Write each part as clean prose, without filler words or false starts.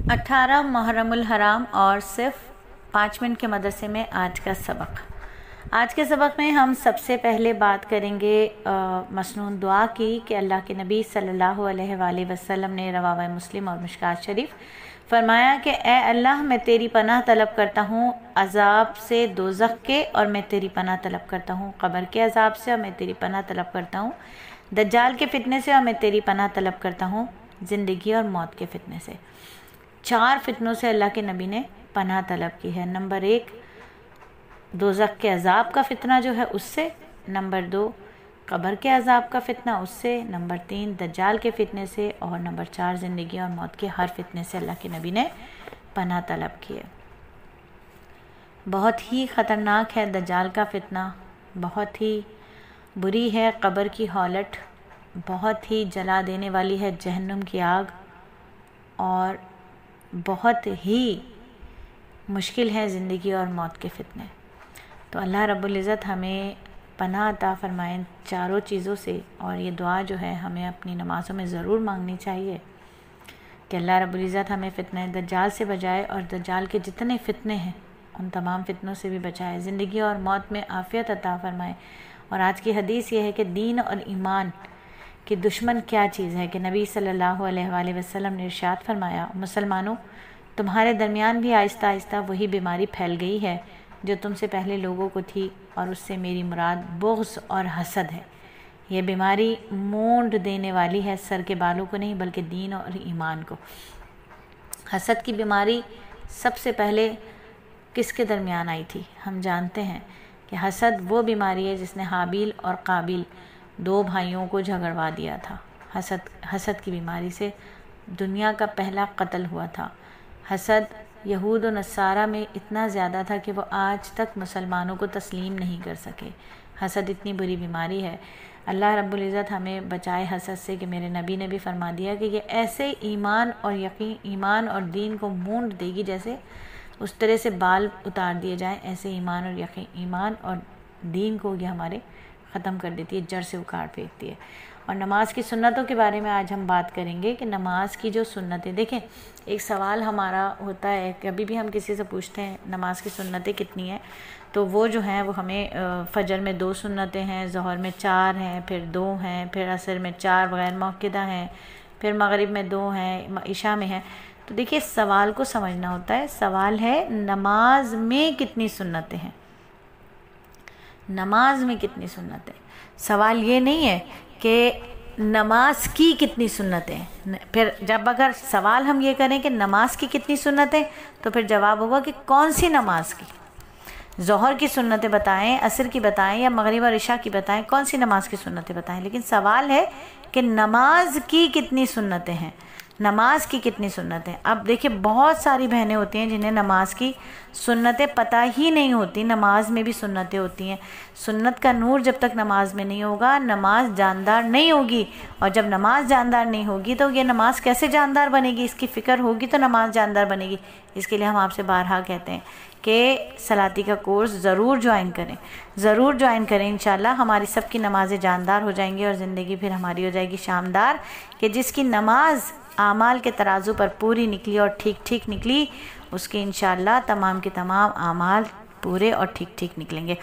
18 محرم الحرام اور صرف 5 منٹ کے مدرسے میں آج کا سبق۔ آج کے سبق میں ہم سب سے پہلے بات کریں گے مسنون دعا کی کہ اللہ کے نبی صلی اللہ علیہ وآلہ وسلم نے رواہ مسلم اور مشکات شریف فرمایا کہ اے اللہ میں تیری پناہ طلب کرتا ہوں عذاب سے دوزخ کے، اور میں تیری پناہ طلب کرتا ہوں قبر کے عذاب سے، اور میں تیری پناہ طلب کرتا ہوں دجال کے فتنے سے، اور میں تیری پناہ طلب کرتا ہوں زندگی اور موت کے فتنے سے۔ 4 فتنوں سے اللہ کے نبی نے پناہ طلب کی ہے۔ نمبر 1 دوزخ کے عذاب کا فتنہ جو ہے اس سے، نمبر 2 قبر کے عذاب کا فتنہ اس سے، نمبر 3 دجال کے فتنے سے، اور نمبر 4 زندگی اور موت کے ہر فتنے سے اللہ کے نبی نے پناہ طلب کی ہے۔ بہت ہی خطرناک ہے دجال کا فتنہ، بہت ہی بری ہے قبر کی ہولٹ، بہت ہی جلا دینے والی ہے جہنم کی آگ، اور بہت ہی مشکل ہے زندگی اور موت کے فتنے۔ تو اللہ رب العزت ہمیں پناہ عطا فرمائیں چاروں چیزوں سے، اور یہ دعا جو ہے ہمیں اپنی نمازوں میں ضرور مانگنی چاہیے کہ اللہ رب العزت ہمیں فتنہ دجال سے بچائے، اور دجال کے جتنے فتنے ہیں ان تمام فتنوں سے بھی بچائے، زندگی اور موت میں عافیت عطا فرمائے۔ اور آج کی حدیث یہ ہے کہ دین اور ایمان کہ دشمن کیا چیز ہے، کہ نبی صلی اللہ علیہ وآلہ وسلم نے ارشاد فرمایا مسلمانوں تمہارے درمیان بھی آہستہ آہستہ وہی بیماری پھیل گئی ہے جو تم سے پہلے لوگوں کو تھی، اور اس سے میری مراد بغض اور حسد ہے۔ یہ بیماری مونڈ دینے والی ہے، سر کے بالوں کو نہیں بلکہ دین اور ایمان کو۔ حسد کی بیماری سب سے پہلے کس کے درمیان آئی تھی؟ ہم جانتے ہیں کہ حسد وہ بیماری ہے جس نے حابیل اور قابیل 2 بھائیوں کو جھگڑوا دیا تھا۔ حسد کی بیماری سے دنیا کا پہلا قتل ہوا تھا۔ حسد یہود و نصارہ میں اتنا زیادہ تھا کہ وہ آج تک مسلمانوں کو تسلیم نہیں کر سکے۔ حسد اتنی بری بیماری ہے۔ اللہ رب العزت ہمیں بچائے حسد سے، کہ میرے نبی نے بھی فرما دیا کہ یہ ایسے ایمان اور یقین، ایمان اور دین کو مونڈ دے گی، جیسے اس طرح سے بال اتار دیے جائیں، ایسے ایمان اور یقین، ایمان اور دین کو یہ ہمارے ختم کر دیتی ہے، جڑ سے اکھاڑ پھینکتی ہے۔ اور نماز کی سنتوں کے بارے میں آج ہم بات کریں گے کہ نماز کی جو سنتیں، دیکھیں ایک سوال ہمارا ہوتا ہے، کبھی بھی ہم کسی سے پوچھتے ہیں نماز کی سنتیں کتنی ہیں، تو وہ جو ہیں وہ ہمیں فجر میں 2 سنتیں ہیں، ظہر میں 4 ہیں، پھر 2 ہیں، پھر عصر میں 4 غیر مؤکدہ ہیں، پھر مغرب میں 2 ہیں، عشاء میں ہیں۔ تو دیکھیے سوال کو سمجھنا ہوتا ہے، سوال ہے نماز میں کتنی سنتیں ہیں، نماز میں کتنی سنتیں۔ سوال یہ نہیں ہے کہ نماز کی کتنی سنتیں، پھر جب اگر سوال ہم یہ کریں کہ نماز کی کتنی سنتیں، تو پھر جواب ہوگا کہ کون سی نماز کی، ظہر کی سنتیں بتائیں، عصر کی بتائیں، یا مغرب اور عشاء کی بتائیں، کون سی نماز کی سنتیں بتائیں۔ لیکن سوال ہے کہ نماز کی کتنی سنتیں ہیں، نماز کی کتنی سنتیں۔ اب دیکھیں بہت ساری بہنیں ہوتی ہیں جنہیں نماز کی سنتیں پتہ ہی نہیں ہوتی۔ نماز میں بھی سنتیں ہوتی ہیں۔ سنت کا نور جب تک نماز میں نہیں ہوگا، نماز جاندار نہیں ہوگی، اور جب نماز جاندار نہیں ہوگی تو یہ نماز کیسے جاندار بنے گی؟ اس کی فکر ہوگی تو نماز جاندار بنے گی۔ اس کے لیے ہم آپ سے بارہا کہتے ہیں کہ صلاتی کا کورس ضرور جوائن کریں، ضرور جوائن کریں، انشاءاللہ ہماری سب کی نمازیں جاندار ہو جائیں گی، اور زندگی پھر ہماری ہو جائے گی شامدار، کہ جس کی نماز اعمال کے ترازو پر پوری نکلی اور ٹھیک ٹھیک نکلی، اس کے انشاءاللہ تمام کے تمام اعمال پورے اور ٹھیک ٹھیک نکلیں گے۔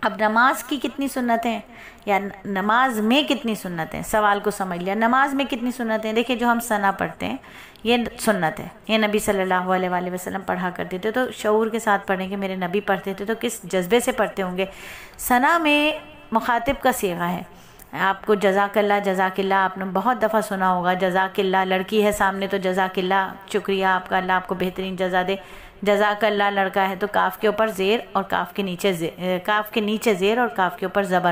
اب نماز کی کتنی سنتیں، یا نماز میں کتنی سنتیں، سوال کو سمجھ لیا۔ نماز میں کتنی سنتیں، دیکھیں جو ہم ثنا پڑھتے ہیں یہ سنت ہے، یہ نبی صلی اللہ علیہ وآلہ وسلم پڑھا کرتے تھے، تو شعور کے ساتھ پڑھیں کہ میرے نبی پڑھتے تھے تو کس جذبے سے پڑھتے ہوں گے۔ ثنا میں مخاطب کا صیغہ ہے۔ آپ کو جزاک اللہ آپ نے بہت دفعہ سنا ہوگا، جزاک اللہ، لڑکی ہے سامنے تو جزاک اللہ، شکریہ آپ کا، اللہ آپ کو بہترین جزا دے۔ جزاک اللہ لڑکا ہے تو کاف کے اوپر زیر اور کاف کے نیچے زیر اور کاف کے اوپر زبر۔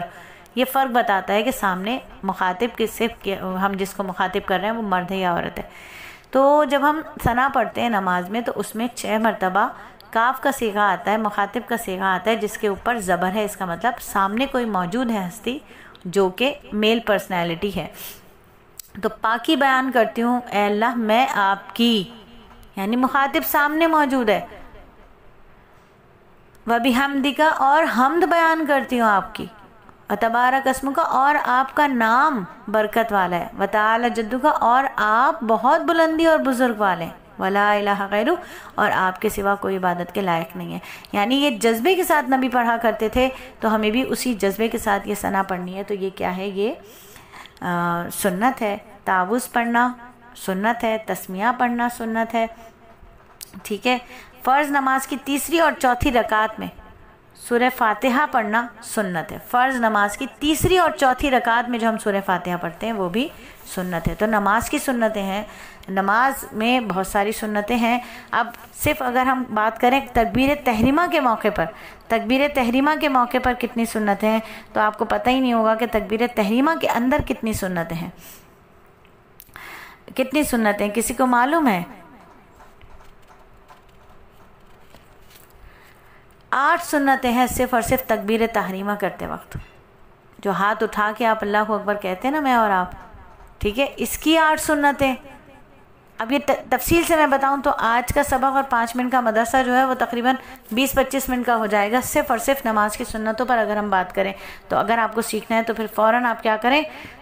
یہ فرق بتاتا ہے کہ سامنے مخاطب کے صرف ہم جس کو مخاطب کر رہے ہیں وہ مرد ہے یا عورت ہے۔ تو جب ہم ثنا پڑھتے ہیں نماز میں تو اس میں 6 مرتبہ کاف کا صیغہ آتا ہے، مخاطب کا صیغہ آتا ہے جس کے اوپر زبر ہے۔ اس کا مطلب سامنے کوئی موجود ہے ہستی جو کہ میل پرسنالٹی ہے۔ تو پاکی بیان کرتی ہوں اے اللہ میں آپ کی، یعنی مخاطب سامنے موجود ہے، وَبِحَمْدِكَ، اور حمد بیان کرتی ہوں آپ کی، وَتَبَارَكَ اسْمُكَ، اور آپ کا نام برکت والا ہے، وَتَعَالَى جَدُّكَ، اور آپ بہت بلندی اور بزرگ والے ہیں، ولا الہ غیرہ، اور آپ کے سوا کوئی عبادت کے لائق نہیں ہے. یعنی یہ جذبے کے ساتھ نبی پڑھا کرتے تھے، تو ہمیں بھی اسی جذبے کے ساتھ یہ ثنا پڑھنی ہے. تو یہ کیا ہے؟ یہ سنت ہے. تعوذ پڑھنا سنت ہے، تسمیہ پڑھنا سنت ہے. ٹھیک ہے. فرض نماز کی تیسری اور چوتھی رکعت میں سورہ فاتحہ پڑھنا سنت ہے. فرض نماز کی تیسری اور چوتھی رکعت میں جو ہم سورہ فاتحہ پڑھتے ہیں وہ بھی سنت ہے. تو نماز کی سنتیں ہیں. نماز میں بہت ساری سنتیں ہیں. اب صرف اگر ہم بات کریں تکبیر تحریمہ کے موقع پر، تکبیر تحریمہ کے موقع پر کتنی سنتیں ہیں، تو آپ کو پتہ ہی نہیں ہوگا کہ تکبیر تحریمہ کے اندر کتنی سنتیں ہیں. کتنی سنتیں کسی کو معلوم ہے؟ 8 سنتیں ہیں صرف اور صرف تکبیر تحریمہ کرتے وقت. جو ہاتھ اٹھا کے آپ اللہ اکبر کہتے ہیں نا، میں اور آپ، ٹھیک ہے، اس کی 8 سنتیں. اب یہ تفصیل سے میں بتاؤں تو آج کا سبق اور 5 منٹ کا مدرسہ جو ہے وہ تقریباً 20-25 منٹ کا ہو جائے گا، صرف اور صرف نماز کی سنتوں پر اگر ہم بات کریں. تو اگر آپ کو سیکھنا ہے تو پھر فوراً آپ کیا کریں،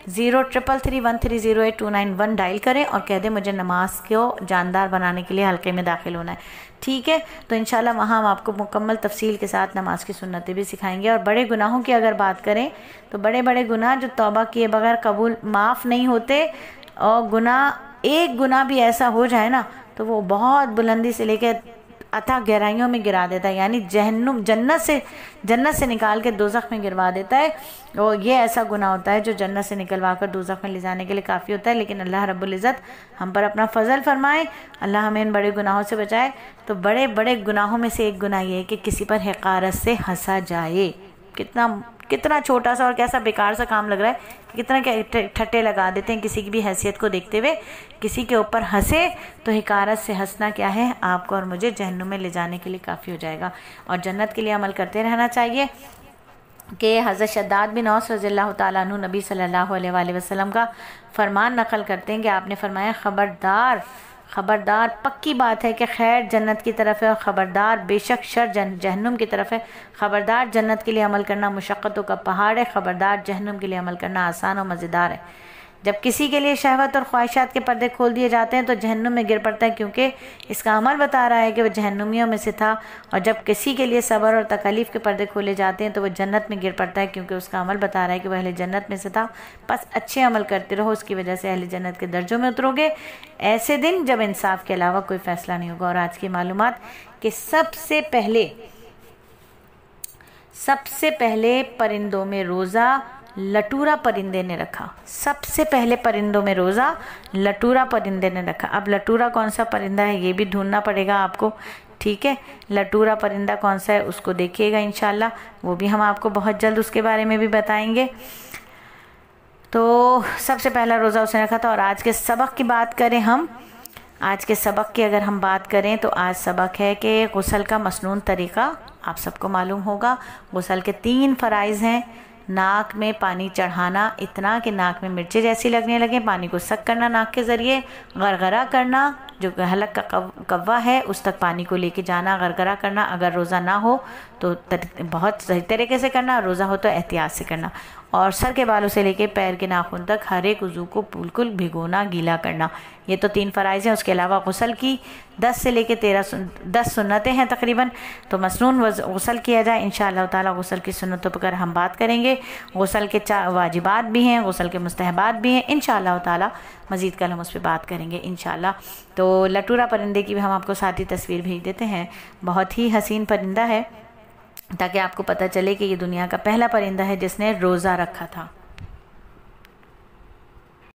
0333130829 ڈائل کریں اور کہہ دیں مجھے نماز کو جاندار بنانے کے لیے حلقے میں داخل ہونا ہے. ٹھیک ہے. تو انشاءاللہ وہاں ہم آپ کو مکمل تفصیل کے ساتھ نماز کی سنتیں بھی سکھائیں گے. اور بڑے گناہوں کی اگر بات کریں تو بڑے بڑے گناہ جو توبہ کیے بغیر قبول معاف نہیں ہوتے، اور گناہ ایک گناہ بھی ایسا ہو جائے نا تو وہ بہت بلندی سے لے کے اتھا گہرائیوں میں گرا دیتا ہے. یعنی جنت سے نکال کے دوزخ میں گروا دیتا ہے. اور یہ ایسا گناہ ہوتا ہے جو جنت سے نکلوا کر دوزخ میں لے جانے کے لیے کافی ہوتا ہے. لیکن اللہ رب العزت ہم پر اپنا فضل فرمائے، اللہ ہمیں ان بڑے گناہوں سے بچائے. تو بڑے بڑے گناہوں میں سے ایک گناہ یہ ہے کہ کسی پر حقارت سے ہنسا جائے. کتنا چھوٹا سا اور کیسا بیکار سا کام لگ رہا ہے، کتنا ٹھٹے لگا دیتے ہیں کسی کی بھی حیثیت کو دیکھتے ہوئے. کسی کے اوپر ہنسے تو حقارت سے ہنسنا کیا ہے، آپ کو اور مجھے جہنم میں لے جانے کے لیے کافی ہو جائے گا. اور جنت کے لیے عمل کرتے رہنا چاہیے. کہ حضرت شداد بن اوس رضی اللہ تعالیٰ عنہ نبی صلی اللہ علیہ وآلہ وسلم کا فرمان نقل کرتے ہیں کہ آپ نے فرمایا، خبردار پکی بات ہے کہ خیر جنت کی طرف ہے، اور خبردار بے شک شر جہنم کی طرف ہے. خبردار جنت کے لیے عمل کرنا مشقتوں کا پہاڑ ہے، خبردار جہنم کے لیے عمل کرنا آسان و مزیدار ہے. جب کسی کے لیے شہوت اور خواہشات کے پردے کھول دیے جاتے ہیں تو جہنم میں گر پڑتا ہے، کیونکہ اس کا عمل بتا رہا ہے کہ وہ جہنمیوں میں سے تھا. اور جب کسی کے لیے صبر اور تکلیف کے پردے کھولے جاتے ہیں تو وہ جنت میں گر پڑتا ہے، کیونکہ اس کا عمل بتا رہا ہے کہ وہ اہل جنت میں سے تھا. بس اچھے عمل کرتے رہو، اس کی وجہ سے اہل جنت کے درجوں میں اترو گے. ایسے دن جب انصاف کے علاوہ کوئی فیصلہ نہیں ہوگا. اور آج کی معلومات کہ سب سے پہلے پرندوں میں روزہ لٹورا پرندے نے رکھا. سب سے پہلے پرندوں میں روزہ لٹورا پرندے نے رکھا. اب لٹورا کون سا پرندہ ہے یہ بھی ڈھونڈنا پڑے گا آپ کو. ٹھیک ہے. لٹورا پرندہ کون سا ہے اس کو دیکھیے گا انشاءاللہ، وہ بھی ہم آپ کو بہت جلد اس کے بارے میں بھی بتائیں گے. تو سب سے پہلا روزہ اس نے رکھا تھا. اور آج کے سبق کی بات کریں، آج کے سبق کی اگر ہم بات کریں تو آج سبق ہے کہ غسل کا مسنون طریقہ آپ سب کو معلوم ہوگا. غسل کے 3 فرائض ہیں. ناک میں پانی چڑھانا اتنا کہ ناک میں مرچیں جیسی لگنے لگیں، پانی کو سک کرنا ناک کے ذریعے، غرغرہ کرنا، جو حلق کا کوا ہے اس تک پانی کو لے کے جانا، غرغرہ کرنا. اگر روزہ نہ ہو تو بہت صحیح طریقے سے کرنا، روزہ ہو تو احتیاط سے کرنا. اور سر کے بالوں سے لے کے پیر کے ناخن تک ہر ایک عضو کو بالکل بھگونا، گیلا کرنا. یہ تو 3 فرائض ہیں. اس کے علاوہ غسل کی 10 سے لے کے 10 سنتیں ہیں تقریباً. تو مسنون غسل کیا جائے انشاءاللہ تعالی. غسل کی سنتوں پر ہم بات کریں گے. غسل کے واجبات بھی ہیں، غسل کے مستحبات بھی ہیں انشاءاللہ تعالی. مزید کل ہم اس پہ بات کریں گے انشاءاللہ. تو لٹورا پرندے کی بھی ہم آپ کو ساتھ ہی تصویر بھیج دیتے ہیں. بہت ہی حسین پرندہ ہے، تاکہ آپ کو پتہ چلے کہ یہ دنیا کا پہلا پرندہ ہے جس نے روزہ رکھا تھا.